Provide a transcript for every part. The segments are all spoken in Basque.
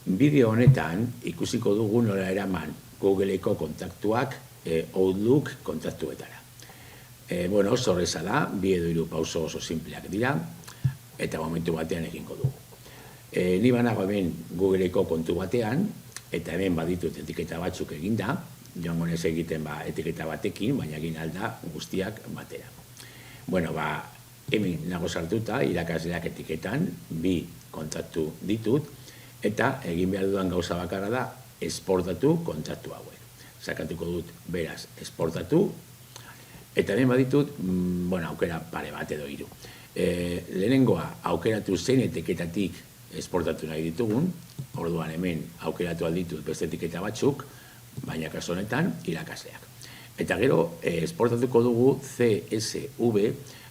Bideo honetan ikusiko dugu nola eraman Googleko kontaktuak Outlook kontaktuetara. Oso horreza da, bi edo hiru pauso oso simpleak dira, eta momentu batean egingo dugu. Ni banago hemen Googleko kontu batean, eta hemen baditut etiketa batzuk eginda, joango nez egiten etiketa batekin, baina egin alda guztiak batera. Hemen nago sartuta, irakasleak etiketan, bi kontaktu ditut, eta egin behar dudan gauza bakarra da, esportatu kontaktu hauek. Sakatuko dut, beraz, esportatu, eta hemen baditut, aukera pare bat edo hiru. Lehenengoa, aukeratu zein etiketatik esportatu nahi ditugun, orduan hemen aukeratu alditut beste etiketa batzuk, baina kasu honetan irakasleak. Eta gero, esportatuko dugu CSV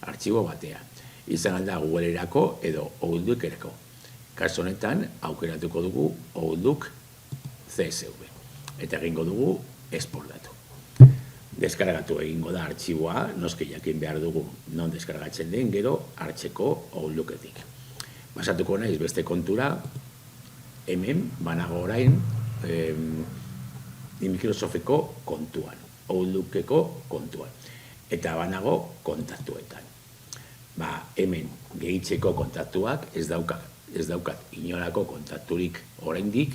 artxibo batean. Izan alda Googlerako edo Outlookerako. Kasu honetan, aukeratuko dugu Outlook CSV. Eta egingo dugu esportatu. Deskargatu egingo da artxiboa, noski jakin behar dugu non deskargatzen den, gero hartzeko Outlooketik. Basatuko naiz beste kontura, hemen banago orain Microsofteko kontuan, Outlookeko kontuan, eta banago kontaktuetan. Hemen gehitzeko kontaktuak ez daukat inolako kontakturik oraindik,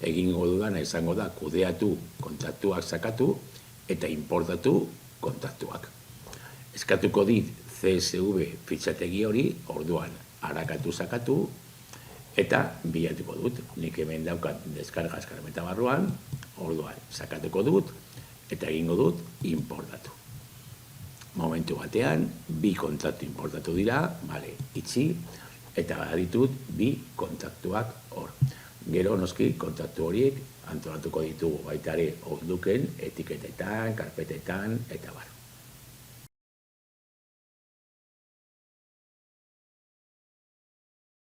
egingo dudana izango da kudeatu kontaktuak sakatu eta importatu kontaktuak. Eskatuko dit CSV fitxategi hori, orduan harakatu sakatu, eta bilatuko dut. Nik hemen daukat deskarga eskarmeta barruan, orduan sakatuko dut, eta egingo dut importatu. Momentu batean, bi kontaktu importatu dira, itxi, eta baditut bi kontaktuak hor. Gero noski kontaktu horiek antolatuko ditugu baitare Outlooken, etiketetan, karpetetan, eta bar.